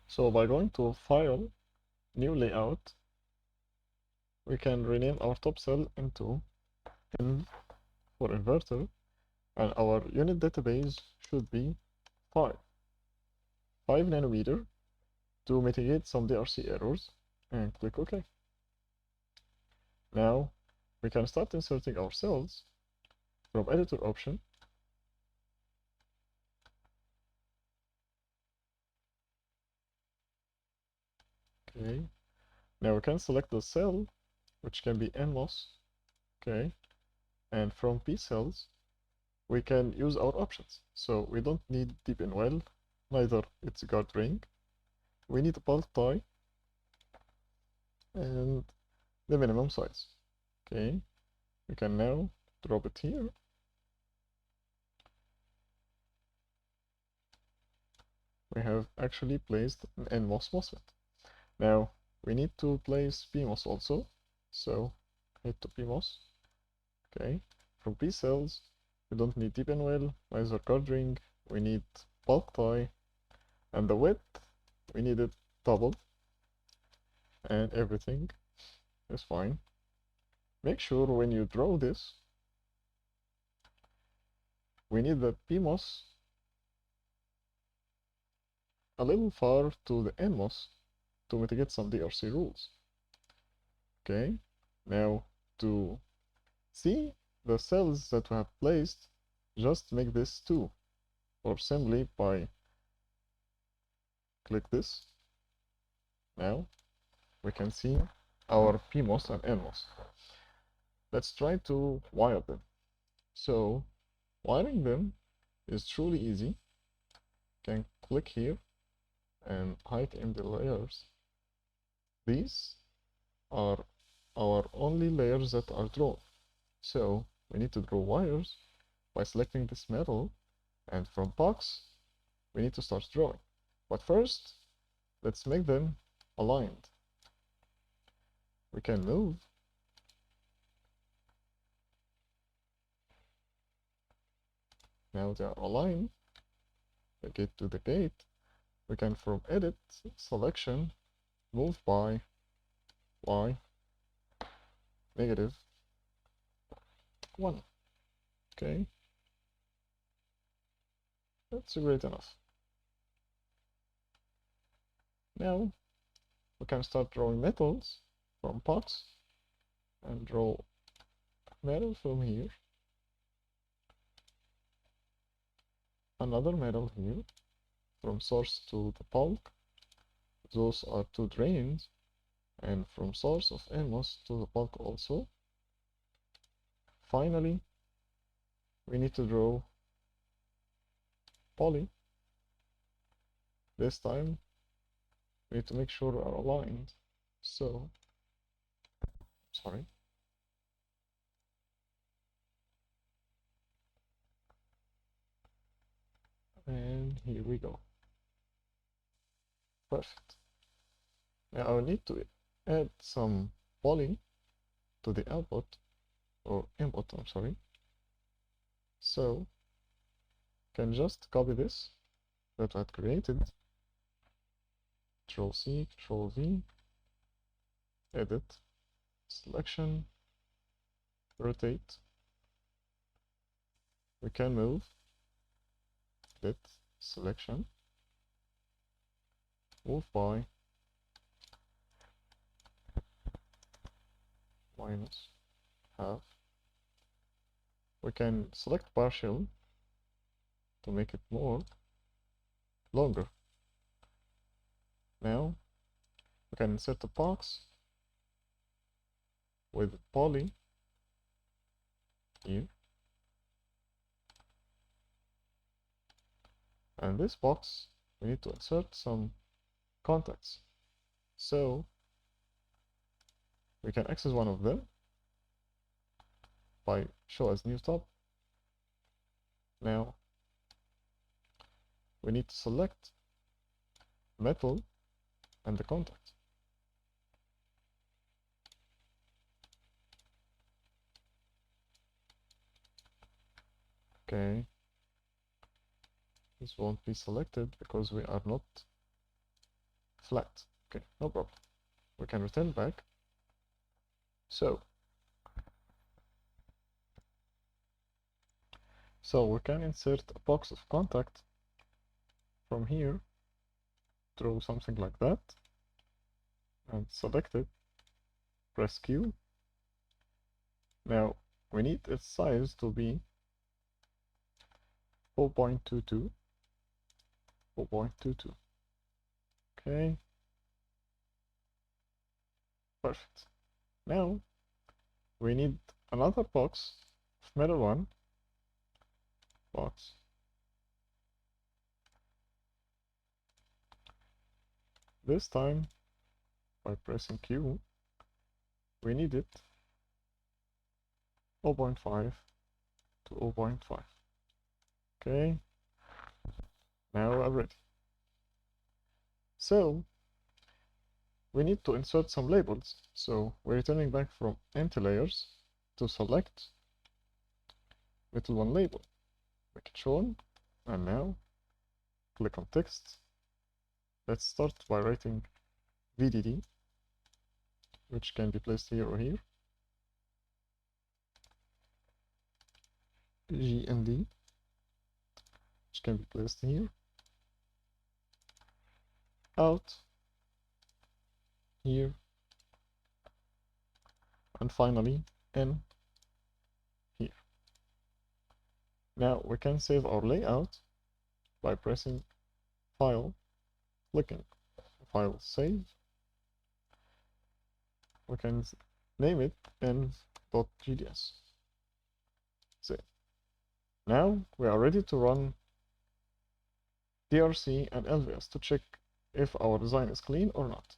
So by going to File, New Layout, we can rename our top cell into N for inverter, and our unit database should be 5 nanometer to mitigate some DRC errors, and click OK. Now we can start inserting our cells from editor option. Okay, now we can select the cell, which can be NMOS. Okay, and from P cells we can use our options. So we don't need deep in well, neither it's guard ring. We need a bulk tie and the minimum size. Okay, we can now drop it here. We have actually placed an NMOS MOSFET. Now we need to place PMOS also. So head to PMOS. Okay, from P cells we don't need deep in well, neither guard ring. We need bulk tie, and the width we need it double, and everything is fine. Make sure when you draw this, we need the PMOS a little far to the NMOS to mitigate some DRC rules. Okay, now to see the cells that we have placed, just make this 2, or simply by click this. Now we can see our PMOS and NMOS. Let's try to wire them. So wiring them is truly easy. You can click here and hide in the layers. These are our only layers that are drawn. So we need to draw wires by selecting this metal, and from box we need to start drawing. But first, let's make them aligned. We can move now they are aligned. We get to the gate. We can from edit selection move by y -1. Okay, that's great enough. Now we can start drawing metals from box and draw metal from here, another metal here, from source to the bulk. Those are 2 drains, and from source of NMOS to the bulk also. Finally, we need to draw poly. This time we need to make sure we are aligned. So, sorry. And here we go. Perfect. Now I need to add some poly to the output, or input, I'm sorry. So, can just copy this that I had created, Control C, Control V, edit, selection, rotate. We can move, edit, selection, move by -half. We can select partial to make it longer. Now we can insert a box with poly here, and this box we need to insert some contacts. So we can access one of them by show as new tab. Now we need to select metal and the contact. Okay, this won't be selected because we are not flat. Okay, no problem. We can return back. So we can insert a box of contact from here, draw something like that, and select it, press Q. Now we need its size to be 4.22. Okay, perfect. Now we need another box of middle one box. This time, by pressing Q, we need it 0.5 to 0.5. Okay, now we're ready. So we need to insert some labels. So we're returning back from empty layers to select middle one label, make it shown, and now click on text. Let's start by writing VDD, which can be placed here or here. GND, which can be placed here. Out, here, and finally in here. Now we can save our layout by pressing File, clicking File Save. We can name it n.gds. Save. Now we are ready to run DRC and LVS to check if our design is clean or not.